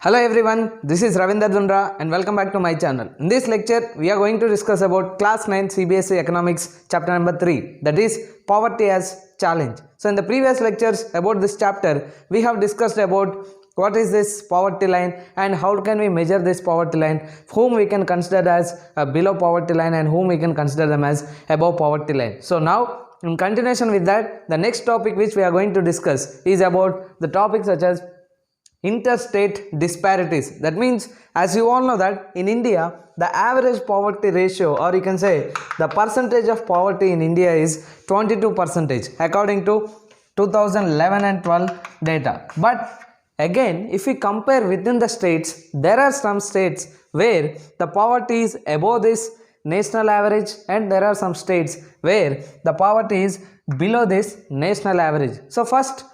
Hello everyone, this is Ravindar Dundra and welcome back to my channel. In this lecture, we are going to discuss about Class 9 CBSE Economics chapter number 3, that is Poverty as Challenge. So in the previous lectures about this chapter, we have discussed about what is this poverty line and how can we measure this poverty line, whom we can consider as below poverty line and whom we can consider them as above poverty line. So now in continuation with that, the next topic which we are going to discuss is about the topics such as interstate disparities. That means, as you all know that in India, the average poverty ratio, or you can say the percentage of poverty in India is 22% according to 2011 and 12 data. But again, if we compare within the states, there are some states where the poverty is above this national average and there are some states where the poverty is below this national average. So first,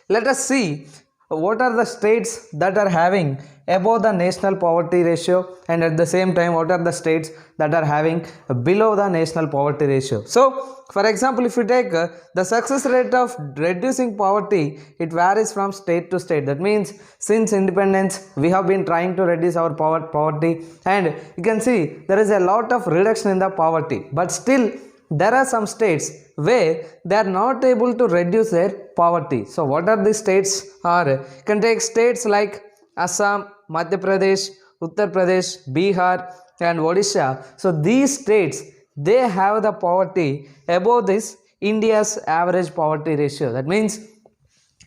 let us see what are the states that are having above the national poverty ratio and at the same time what are the states that are having below the national poverty ratio. So for example, if you take the success rate of reducing poverty, it varies from state to state. That means since independence we have been trying to reduce our poverty, and you can see there is a lot of reduction in the poverty, but still there are some states where they are not able to reduce their poverty. So what are these states? You can take states like Assam, Madhya Pradesh, Uttar Pradesh, Bihar and Odisha. So these states, they have the poverty above this India's average poverty ratio. That means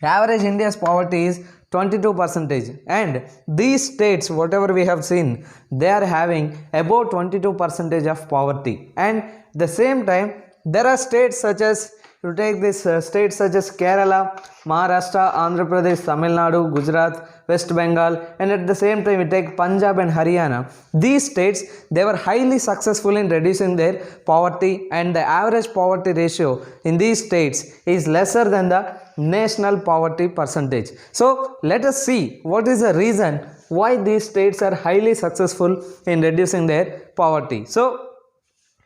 average India's poverty is 22%, and these states, whatever we have seen, they are having about 22% of poverty. And the same time, there are states such as, you take this states such as Kerala, Maharashtra, Andhra Pradesh, Tamil Nadu, Gujarat, West Bengal, and at the same time we take Punjab and Haryana. These states, they were highly successful in reducing their poverty, and the average poverty ratio in these states is lesser than the national poverty percentage. So let us see what is the reason why these states are highly successful in reducing their poverty. So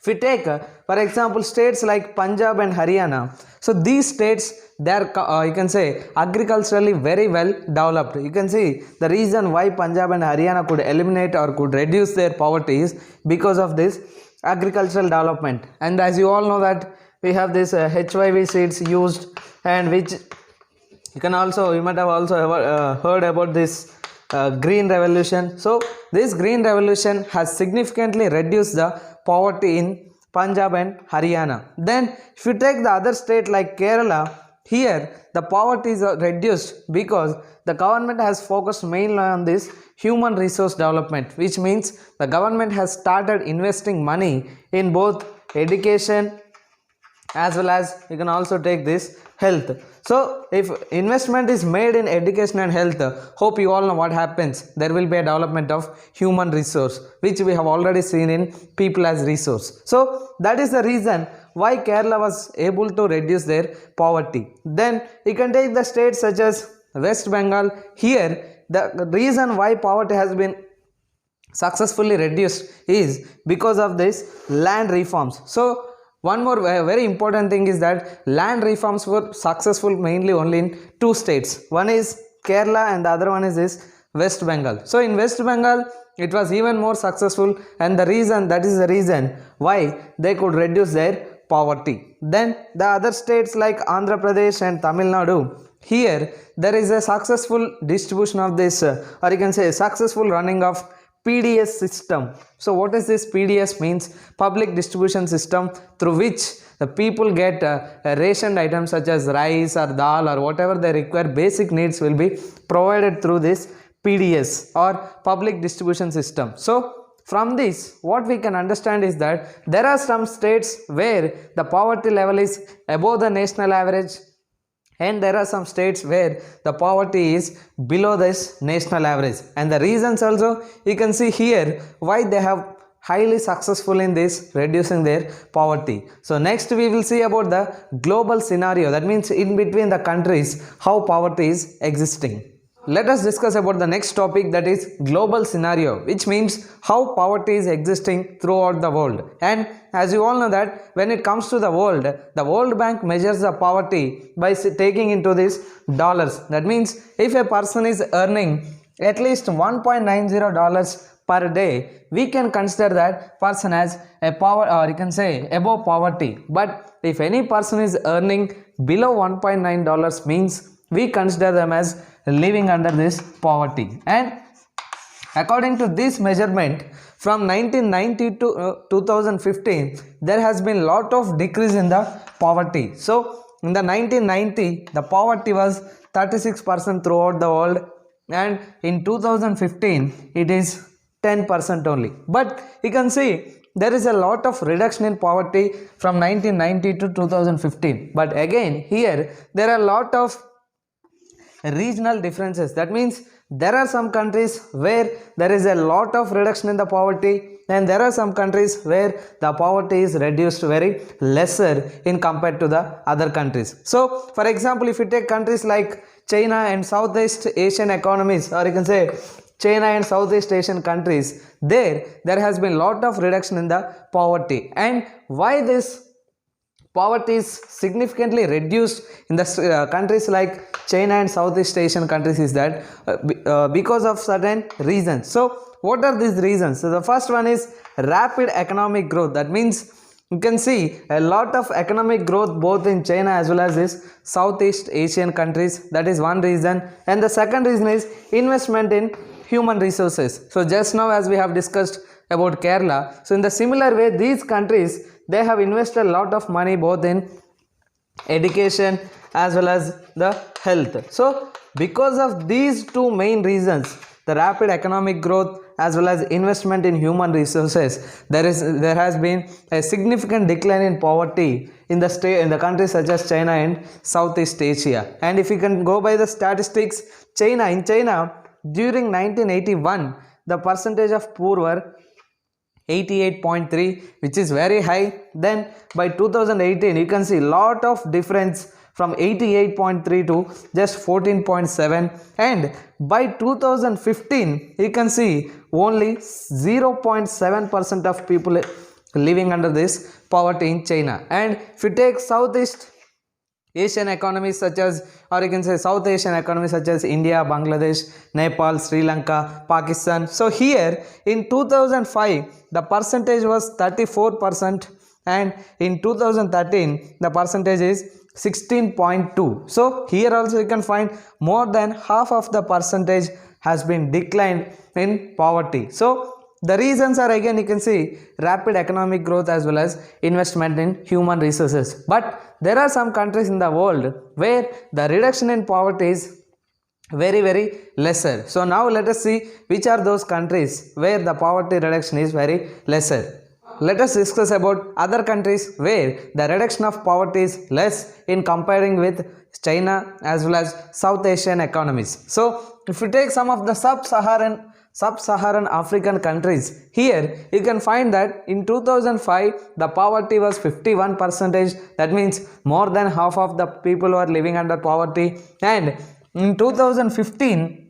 if we take for example states like Punjab and Haryana, so these states, they are you can say agriculturally very well developed. You can see the reason why Punjab and Haryana could eliminate or could reduce their poverty is because of this agricultural development. And as you all know that we have this HYV seeds used, and which you might have also heard about this green revolution. So this green revolution has significantly reduced the poverty in Punjab and Haryana. Then if you take the other state like Kerala, here the poverty is reduced because the government has focused mainly on this human resource development, which means the government has started investing money in both education as well as you can also take this health. So if investment is made in education and health, hope you all know what happens. There will be a development of human resource, which we have already seen in people as resource. So that is the reason why Kerala was able to reduce their poverty. Then you can take the states such as West Bengal. Here the reason why poverty has been successfully reduced is because of this land reforms. So one more very important thing is that land reforms were successful mainly only in two states. One is Kerala and the other one is this West Bengal. So in West Bengal, it was even more successful, and that is the reason why they could reduce their poverty. Then the other states like Andhra Pradesh and Tamil Nadu, here there is a successful distribution of this or you can say successful running of PDS system. So what is this? PDS means public distribution system, through which the people get rationed items such as rice or dal or whatever they require, basic needs will be provided through this PDS or public distribution system. So from this, what we can understand is that there are some states where the poverty level is above the national average, and there are some states where the poverty is below this national average. And the reasons also you can see here why they have highly successful in this reducing their poverty. So next we will see about the global scenario. That means in between the countries how poverty is existing. Let us discuss about the next topic, that is global scenario, which means how poverty is existing throughout the world. And as you all know that when it comes to the World Bank measures the poverty by taking into this dollars. That means if a person is earning at least $1.90 per day, we can consider that person as a power, or you can say above poverty. But if any person is earning below $1.9 means we consider them as living under this poverty. And according to this measurement, from 1990 to 2015, there has been lot of decrease in the poverty. So in the 1990, the poverty was 36% throughout the world, and in 2015 it is 10% only. But you can see there is a lot of reduction in poverty from 1990 to 2015. But again here there are a lot of regional differences. That means there are some countries where there is a lot of reduction in the poverty, and there are some countries where the poverty is reduced very lesser in compared to the other countries. So for example, if you take countries like China and Southeast Asian economies, or you can say China and Southeast Asian countries, there has been lot of reduction in the poverty. And why this poverty is significantly reduced in the countries like China and Southeast Asian countries is that because of certain reasons. So what are these reasons? So the first one is rapid economic growth. That means you can see a lot of economic growth both in China as well as this Southeast Asian countries. That is one reason. And the second reason is investment in human resources. So just now as we have discussed about Kerala, so in the similar way these countries, they have invested a lot of money both in education as well as the health. So because of these two main reasons, the rapid economic growth as well as investment in human resources, there has been a significant decline in poverty in the countries such as China and Southeast Asia. And if you can go by the statistics, in China during 1981, the percentage of poor were 88.3, which is very high. Then by 2018 you can see lot of difference from 88.3 to just 14.7, and by 2015 you can see only 0.7% of people living under this poverty in China. And if you take Southeast Asian economies such as, or you can say South Asian economies such as India, Bangladesh, Nepal, Sri Lanka, Pakistan. So here in 2005 the percentage was 34%, and in 2013 the percentage is 16.2. So here also you can find more than half of the percentage has been declined in poverty. So the reasons are, again you can see, rapid economic growth as well as investment in human resources. But there are some countries in the world where the reduction in poverty is very lesser. So now let us see which are those countries where the poverty reduction is very lesser. Let us discuss about other countries where the reduction of poverty is less in comparing with China as well as South Asian economies. So if you take some of the sub-Saharan African countries, here you can find that in 2005 the poverty was 51%. That means more than half of the people were living under poverty. And in 2015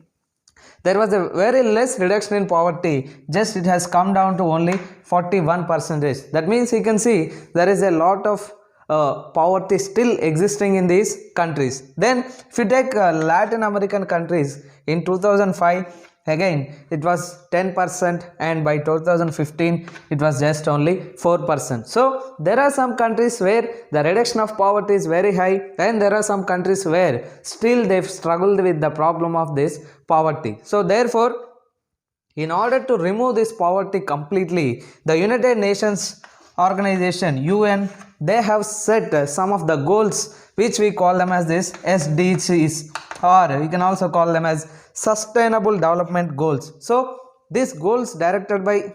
there was a very less reduction in poverty, just it has come down to only 41%. That means you can see there is a lot of poverty still existing in these countries. Then if you take Latin American countries, in 2005 again it was 10%, and by 2015 it was just only 4%. So there are some countries where the reduction of poverty is very high, and there are some countries where still they've struggled with the problem of this poverty. So therefore, in order to remove this poverty completely, the United Nations organization UN, they have set some of the goals which we call them as this SDGs, or we can also call them as Sustainable Development Goals. So these goals directed by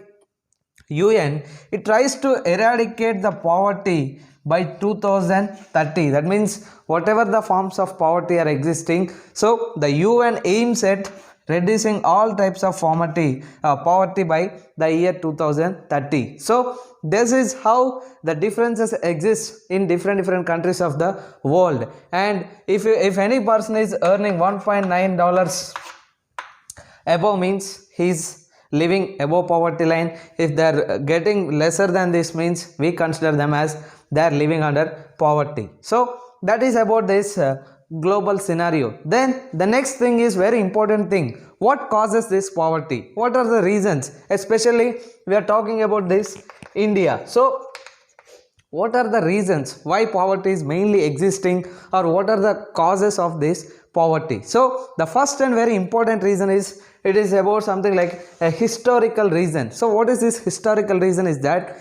UN, it tries to eradicate the poverty by 2030. That means whatever the forms of poverty are existing, so the UN aims at reducing all types of poverty by the year 2030. So this is how the differences exist in different countries of the world. And if any person is earning $1.9 above, means he's living above poverty line. If they are getting lesser than this, means we consider them as they are living under poverty. So that is about this global scenario. Then the next thing is very important thing. What causes this poverty? What are the reasons? Especially we are talking about this India. So what are the reasons why poverty is mainly existing, or what are the causes of this poverty? So the first and very important reason is, it is about something like a historical reason. So what is this historical reason? Is that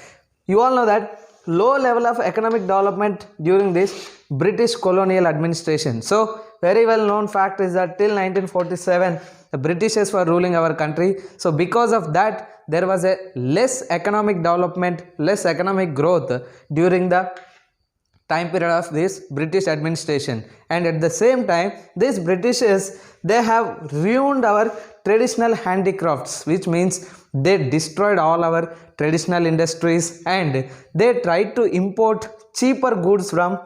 you all know that low level of economic development during this British colonial administration. So very well known fact is that till 1947 the Britishers were ruling our country. So because of that there was a less economic development, less economic growth during the time period of this British administration. And at the same time these Britishers, they have ruined our traditional handicrafts, which means they destroyed all our traditional industries, and they tried to import cheaper goods from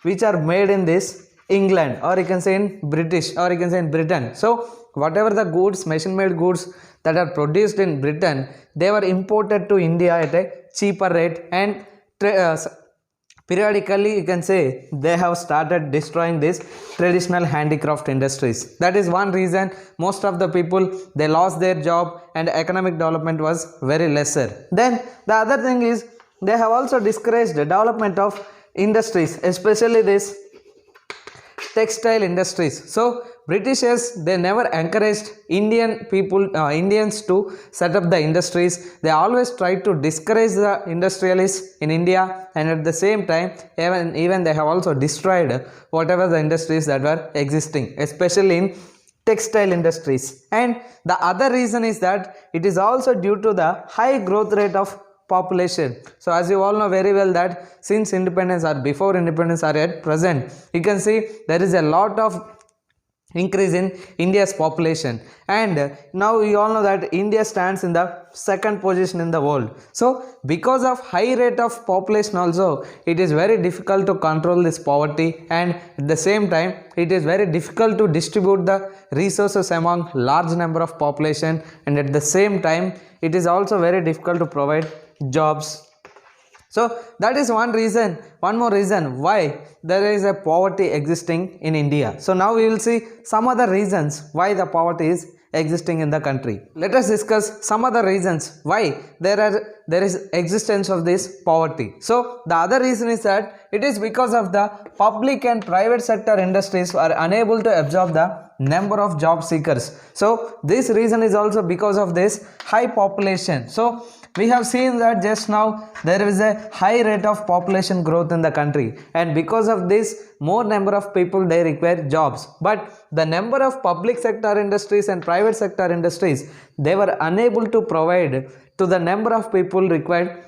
which are made in this England, or you can say in British, or you can say in Britain. So whatever the goods, machine made goods that are produced in Britain, they were imported to India at a cheaper rate, and periodically you can say they have started destroying these traditional handicraft industries. That is one reason most of the people, they lost their job and economic development was very lesser. Then the other thing is, they have also discouraged the development of industries, especially this textile industries. So Britishers, they never encouraged Indians to set up the industries. They always tried to discourage the industrialists in India, and at the same time even they have also destroyed whatever the industries that were existing, especially in textile industries. And the other reason is that it is also due to the high growth rate of population. So as you all know very well that since independence or before independence or at present, you can see there is a lot of increase in India's population, and now you all know that India stands in the second position in the world. So because of high rate of population also, it is very difficult to control this poverty, and at the same time it is very difficult to distribute the resources among large number of population, and at the same time it is also very difficult to provide jobs. So that is one reason, one more reason why there is a poverty existing in India. So now we will see some other reasons why the poverty is existing in the country. Let us discuss some other reasons why there is existence of this poverty. So the other reason is that it is because of the public and private sector industries are unable to absorb the number of job seekers. So this reason is also because of this high population. So we have seen that just now there is a high rate of population growth in the country, and because of this more number of people, they require jobs, but the number of public sector industries and private sector industries, they were unable to provide to the number of people required,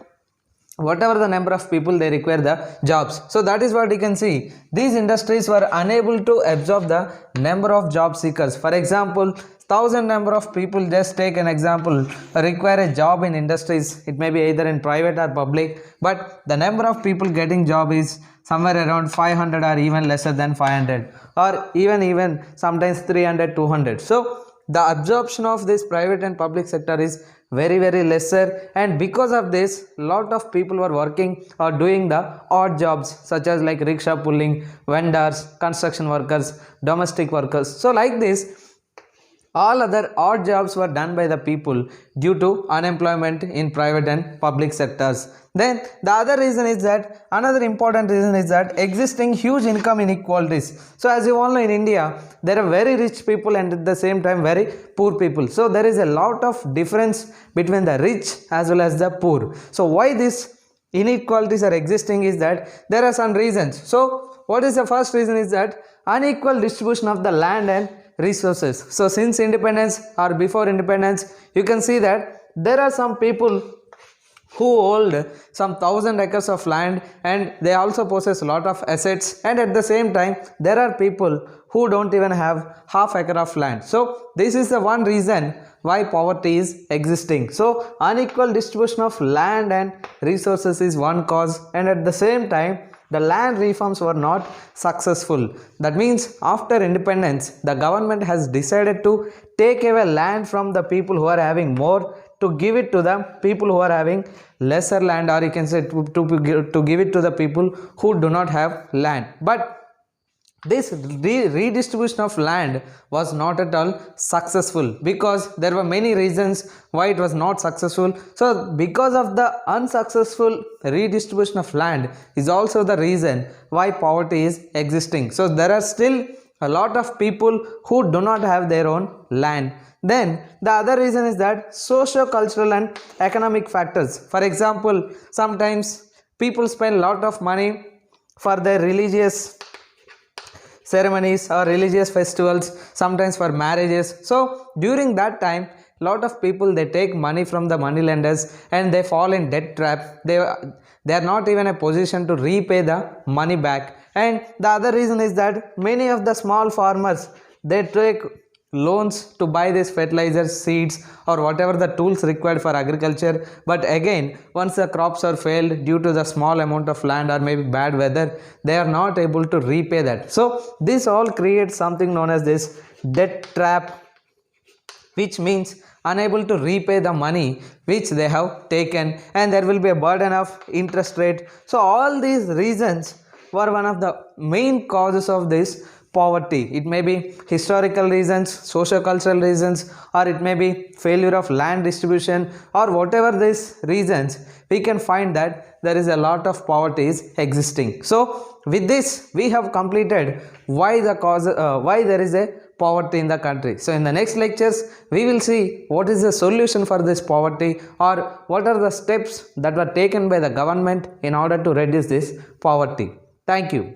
whatever the number of people they require the jobs. So that is what you can see, these industries were unable to absorb the number of job seekers. For example, 1,000 number of people, just take an example, require a job in industries. It may be either in private or public, but the number of people getting job is somewhere around 500 or even lesser than 500, or even sometimes 300, 200. So the absorption of this private and public sector is very lesser, and because of this lot of people were working or doing the odd jobs such as like rickshaw pulling, vendors, construction workers, domestic workers. So like this, all other odd jobs were done by the people due to unemployment in private and public sectors. Then the other reason is that, another important reason is that existing huge income inequalities. So as you all know, in India there are very rich people and at the same time very poor people. So there is a lot of difference between the rich as well as the poor. So why these inequalities are existing is that there are some reasons. So what is the first reason is that unequal distribution of the land and resources. So since independence or before independence, you can see that there are some people who hold some 1,000 acres of land and they also possess a lot of assets, and at the same time there are people who don't even have half acre of land. So this is the one reason why poverty is existing. So unequal distribution of land and resources is one cause, and at the same time the land reforms were not successful. That means after independence, the government has decided to take away land from the people who are having more to give it to the people who are having lesser land, or you can say to give it to the people who do not have land. But this redistribution of land was not at all successful because there were many reasons why it was not successful. So because of the unsuccessful redistribution of land is also the reason why poverty is existing. So there are still a lot of people who do not have their own land. Then the other reason is that socio-cultural and economic factors. For example, sometimes people spend a lot of money for their religious ceremonies or religious festivals, sometimes for marriages. So during that time, lot of people, they take money from the money lenders and they fall in debt trap. They are not even in a position to repay the money back. And the other reason is that many of the small farmers, they take loans to buy these fertilizers, seeds, or whatever the tools required for agriculture. But again, once the crops are failed due to the small amount of land or maybe bad weather, they are not able to repay that. So this all creates something known as this debt trap, which means unable to repay the money which they have taken, and there will be a burden of interest rate. So all these reasons were one of the main causes of this poverty. It may be historical reasons, socio-cultural reasons, or it may be failure of land distribution, or whatever these reasons, we can find that there is a lot of poverty is existing. So with this we have completed why there is a poverty in the country. So in the next lectures we will see what is the solution for this poverty, or what are the steps that were taken by the government in order to reduce this poverty. Thank you.